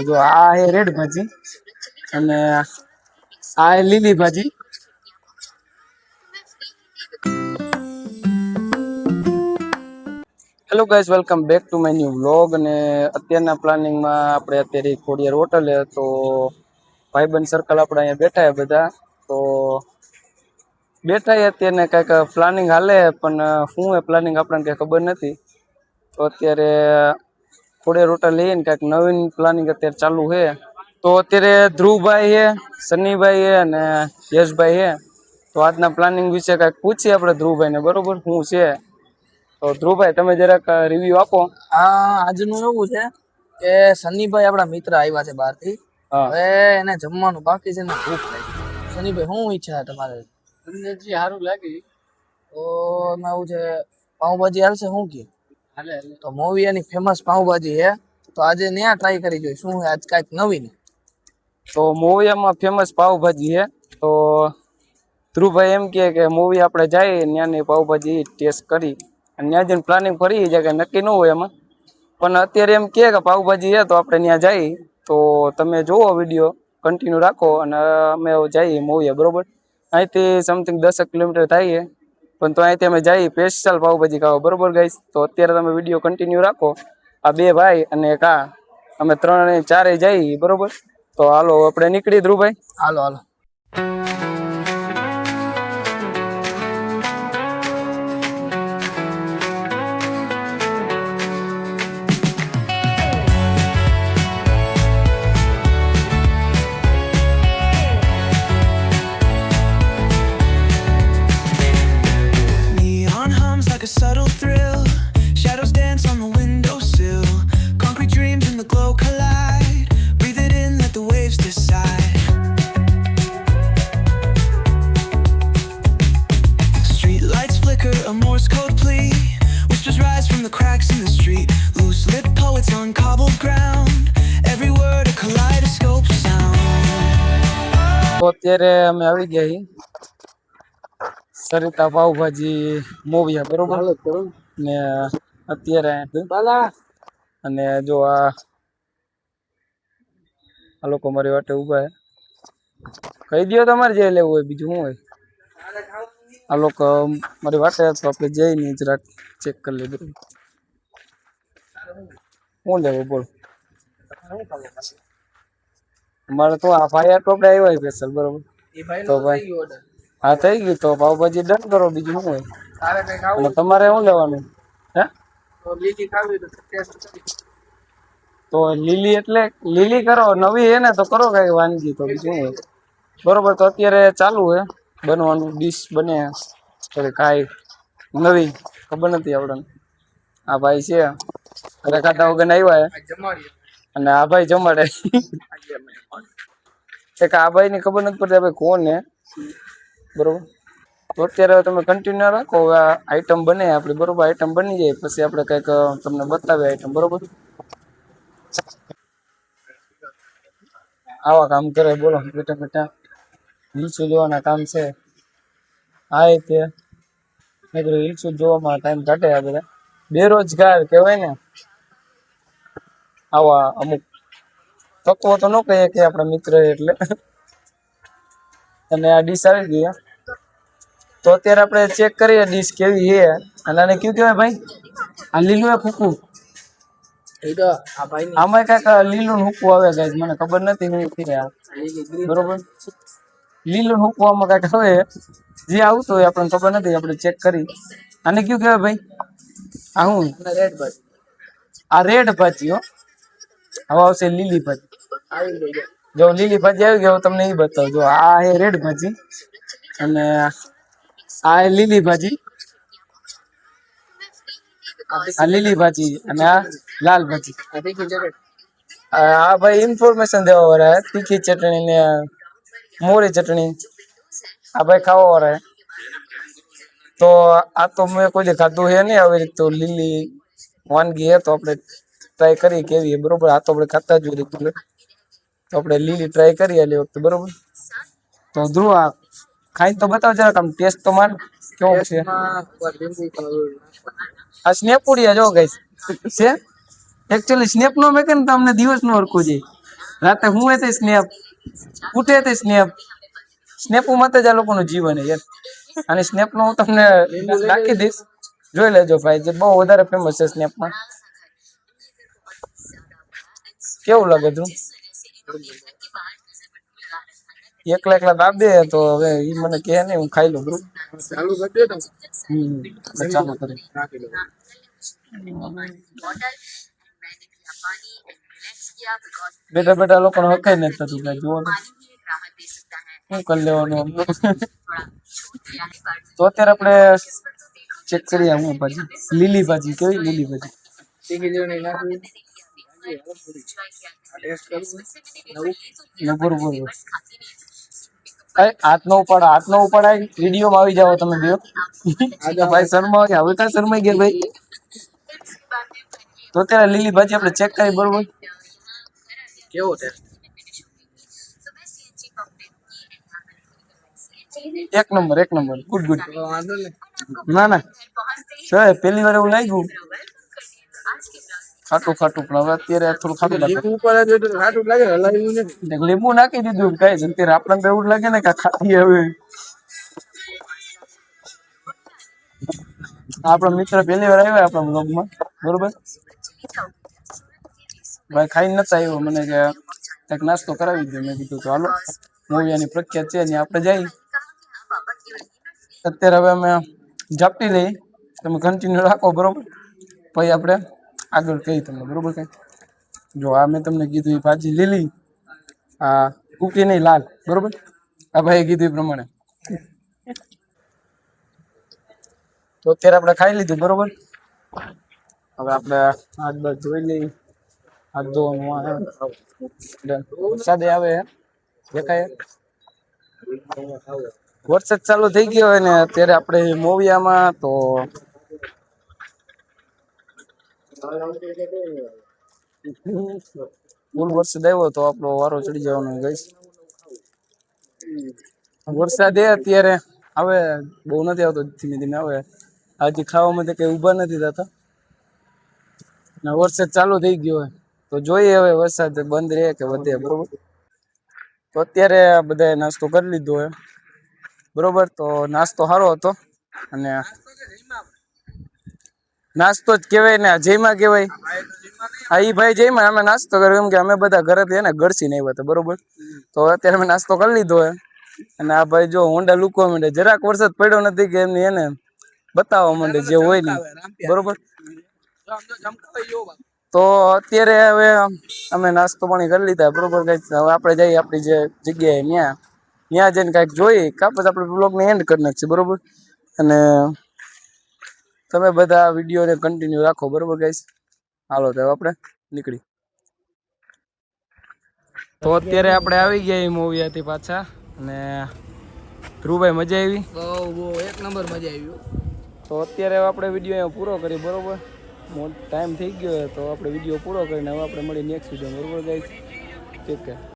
જો આ હે રેડ ભાજી અને આ હે લીલી ભાજી. Hello guys, welcome back to my new vlog. અને અત્યારના પ્લાનિંગમાં આપણે અત્યારે ખોડિયાર હોટલે તો ભાઈબંધ સર્કલ આપણે અહીંયા બેઠા હે બધા. તો બેઠા અત્યારે કંઈક પ્લાનિંગ હાલે, પણ શું હે પ્લાનિંગ આપણને કંઈ ખબર નથી. તો અત્યારે ખોડિયાર હોટલ લઈને કંઈક નવીન પ્લાનિંગ અત્યારે ચાલુ છે. તો અત્યારે ધ્રુવભાઈ છે, સનીભાઈ છે અને યશભાઈ છે. તો આજના પ્લાનિંગ વિશે કંઈક પૂછીએ આપણે ધ્રુવભાઈને, બરોબર શું છે. તો ધ્રુવભાઈ તમે જરાક રિવ્યુ આપો. આજનું એવું છે કે સનીભાઈ આપણા મિત્ર આવ્યા છે બહારથી. હવે એને જમવાનું બાકી છે ને ભૂખ લાગી. સનીભાઈ શું ઈચ્છા તમારે? તમને જે સારું લાગે. તો એમાં એવું છે પાઉંભાજી હાલશે શું કે? તો મોવિયાની ફેમસ પાઉંભાજી છે, તો આજે ત્યાં ટ્રાય કરી જોઈએ શું આજ કાંઈક નવીન. તો મોવિયામાં ફેમસ પાવભાજી છે. તો ધ્રુવભાઈ એમ કે મોવી આપણે જઈએ ત્યાંની પાવભાજી ટેસ્ટ કરી અને ત્યાં જઈને પ્લાનિંગ ફરી જાય કે નક્કી ન હોય એમાં. પણ અત્યારે એમ કે પાવભાજી છે તો આપણે ત્યાં જઈએ. તો તમે જુઓ વિડીયો કન્ટિન્યુ રાખો અને અમે જઈએ મોવિયા, બરોબર. અહીંથી સમથિંગ 10 કિલોમીટર થાય, પણ તો અહીંથી અમે જઈએ સ્પેશિયલ પાવભાજી ખાવા, બરોબર ગાઈસ. તો અત્યારે તમે વિડીયો કન્ટિન્યુ રાખો. આ બે ભાઈ અને એક અમે 3-4 જઈએ, બરોબર. તો હાલો આપણે નીકળી ધ્રુવભાઈ. હાલો હાલો. A subtle thrill, shadows dance on the windowsill. Concrete dreams in the glow collide. Breathe it in, let the waves decide. Street lights flicker, a Morse code plea. Whispers rise from the cracks in the street. Loose lit poets on cobbled ground. Every word a kaleidoscope sound. તો અત્યારે અમે આવી ગયા છીએ સરિતા પાવભાજી મોવિયા, બરોબર ને. અત્યારે અને જો આ લોકો મારી વાટે ઉભા છે. કહી દો તમારે જે લેવું હોય, બીજું શું હોય. આ લોકો મારી વાટે તો આપણે જઈને જરાક ચેક કરી લઈએ, બરોબર. શું લેવું બોલ. અમારે તો આ ફાયર ટોપડે આવ્યા સ્પેશિયલ, બરોબર. તો ભાઈ હા થઈ ગયું. તો પાવભાજી ડન કરો, બીજું શું હોય. અને તમારે શું લેવાનું હે? તો લીલી એટલે લીલી કરો, નવી હે ને તો કરો કઈ વાનગી, તો બીજું હોય, બરોબર. તો અત્યારે ચાલુ હે બનવાનું, ડીશ બને કાંઈ નવી ખબર નથી આપણને. આ ભાઈ છે ઘરે ખાતા વગર આવ્યા અને આ ભાઈ જમાડે. એક આ ભાઈ ની ખબર નથી પડતી આ ભાઈ કોણ હે, બરોબર. તો અત્યારે તમે કન્ટિન્યુ રાખો. હવે આ આઈટમ બને આપણી, બરોબર. આઈટમ બની જાય પછી આપણે કંઈક તમને બતાવીએ આઈટમ, બરોબર. આવા કામ કરે બોલો બેટા બેટા. રીલ્સો જોવાના કામ છે આ તે. મેં કીધું રીલ્સો જોવામાં ટાઈમ કાઢે આ બધા બેરોજગાર કહેવાય ને. આવા અમુક તત્વો તો ન કહીએ કે આપણા મિત્ર એટલે. અને આ ડીશ આવી ગઈ. તો અત્યારે આપણે ચેક કરીએ ડીશ કેવી છે. અને આને કયું કહેવાય ભાઈ? આ લીલું એ ફૂકું. આમાં કઈક લીલું હુકું આવે ગાઈસ, મને ખબર નથી હું બરોબર. લીલું હુકું આમાં કઈક આવે, જે આવતું હોય આપણને ખબર નથી, આપણે ચેક કરી. આને કયું કહેવાય ભાઈ? આ હું રેડ ભાજી. આ રેડ ભાજી હો. હવે આવશે લીલી ભાજી. જો લીલી ભાજી આવી ગઈ, તમને એ બતાવું. જો આ હે રેડ ભાજી અને આ હે લીલી ભાજી. આ લીલી ભાજી અને આ લાલ ભાજી. આ ભાઈ ઇન્ફોર્મેશન દેવા વાળા હે. તીખી ચટણી ને મોરી ચટણી આ ભાઈ ખાવા વાળા હે. તો આ તો મેં કોઈ ખાધું હે નહીં આવી રીતે. તો લીલી વાનગી હે, તો આપણે ટ્રાય કરીએ કેવી હે, બરોબર. આ તો આપણે ખાતા જ હોય રેગ્યુલર, તો આપણે લીલી ટ્રાય કરીએ આ વખતે, બરોબર. તો ધ્રુવ આ ખાઈ તો બતાવ જરાક, આમ ટેસ્ટ તો માર કેવો છે. આ સ્નેપ ઉડિયા જો ગાઈસ છે. એકચ્યુઅલી સ્નેપ નો મેકે ને તમને દિવસ નો હરખું જાય. રાતે હું એ સ્નેપ ઉઠે તે સ્નેપમાં જ આ લોકોનું જીવન છે યાર. અને સ્નેપનો હું તમને નાખી દઈશ, જોઈ લેજો ભાઈ, જે બહુ વધારે ફેમસ છે સ્નેપમાં. કેવું લાગે તું? એકલા એકલા દાબ દે તો હવે ઈ મને કહે નહીં, હું ખાઈ લઉં. ચાલુ કરી દે. ચાલુ કરી બેટા બેટા લોકોને હકાઈ નથી થતું કઈ. જુઓ તો શું કરી લેવાનું. તો અત્યારે આપણે ચેક કરીએ. હું ભાજી લીલી ભાજી કેવી? લીલી ભાજી બરોબર. હાથ નો ઉપાડ, હાથ નો ઉપાડાય. વિડીયોમાં આવી જાવ તમે બે. ભાઈ શર્મા હવે કાં શર્માઈ ગયા ભાઈ? તો અત્યારે લીલી ભાજી આપણે ચેક કરી. બરોબર, કેવો છે? એક નંબર, એક નંબર, ગુડ ગુડ. વાંધો નહીં. ના ના સાહેબ, પહેલી વાર એવું લાગ્યું ખાટું ખાટું, પણ હવે અત્યારે થોડું ખાટું લાગે. ખાટું લાગે, હલાવ્યું નથી. લીંબુ નાખી દીધું કઈ છે અત્યારે. આપણને તો એવું લાગે ને કે ખાટી હવે. આપણા મિત્ર પહેલી વાર આવ્યા આપણા બ્લોગમાં. બરોબર, ભાઈ ખાઈને નતા આવ્યો, મને કે કંઈક નાસ્તો કરાવી દે. મેં કીધું તો હાલો, મોવિયાની પ્રખ્યાત છે ને આપણે જઈ. અત્યારે હવે અમે ઝાપટી લઈ, તમે કન્ટિન્યુ રાખો. બરોબર, પછી આપણે આગળ કહી તમને. બરોબર, કઈ જો આ મેં તમને કીધું એ ભાજી લીલી, આ કુકી નહીં લાલ. બરોબર, આ ભાઈ કીધું એ પ્રમાણે. તો અત્યારે આપણે ખાઈ લીધું. બરોબર, હવે આપણે હાથ બાદ ધોઈ લઈ. હાથ ધોવાનું વરસાદ આવે દેખાય. વરસાદ ચાલુ થઈ ગયો હોય ને અત્યારે આપણે મોવિયામાં. તો ફૂલ વરસાદ આવ્યો તો આપણો વારો ચડી જવાનો ગઈશ. વરસાદ એ અત્યારે આવે, બહુ નથી આવતો, ધીમે ધીમે આવે. હજી ખાવામાં તો કઈ ઊભા નથી થતા. વરસાદ ચાલુ થઈ ગયો હોય તો જોઈએ હવે વરસાદ બંધ રહે કે વધે. બરોબર, તો અત્યારે બધાએ નાસ્તો કરી લીધો હોય. બરોબર, તો નાસ્તો સારો હતો. અને નાસ્તો જ કહેવાય ને, જયમાં કહેવાય. હા, ઈ ભાઈ જયમાં, અમે નાસ્તો કર્યો એમ કે અમે બધા ઘરેથી ને ગળસી નહીં આવ્યા હતા. બરોબર, તો અત્યારે અમે નાસ્તો કરી લીધો હોય. અને આ ભાઈ જો હોન્ડા લૂકવા માંડે. જરાક વરસાદ પડ્યો નથી કે એમની એને બતાવવા માંડે જે હોય ને. બરોબર, તો અત્યારે હવે અમે નાસ્તો પાણી કરી લીધા. બરોબર, કઈક હવે આપણે જઈએ આપણી જે જગ્યાએ, ત્યાં જઈને કાંઈક જોઈએ. કાં આપણે બ્લોગને એન્ડ કરી નાખીએ. બરોબર, અને તમે બધા વિડીયોને કન્ટિન્યુ રાખો. બરોબર ગાઈસ, હાલો તો આપણે નીકળી. તો અત્યારે આપણે આવી ગયા મોવિયાથી પાછા. અને ધ્રુવભાઈ મજા આવી? બહુ એક નંબર મજા આવી. તો અત્યારે આપણે વિડીયો પૂરો કરી. બરોબર, ટાઈમ થઈ ગયો તો આપણે વિડીયો પૂરો કરીને હવે આપણે મળી નેક્સ્ટ વિડીયો. બરોબર ગાઈસ, ઠીક છે.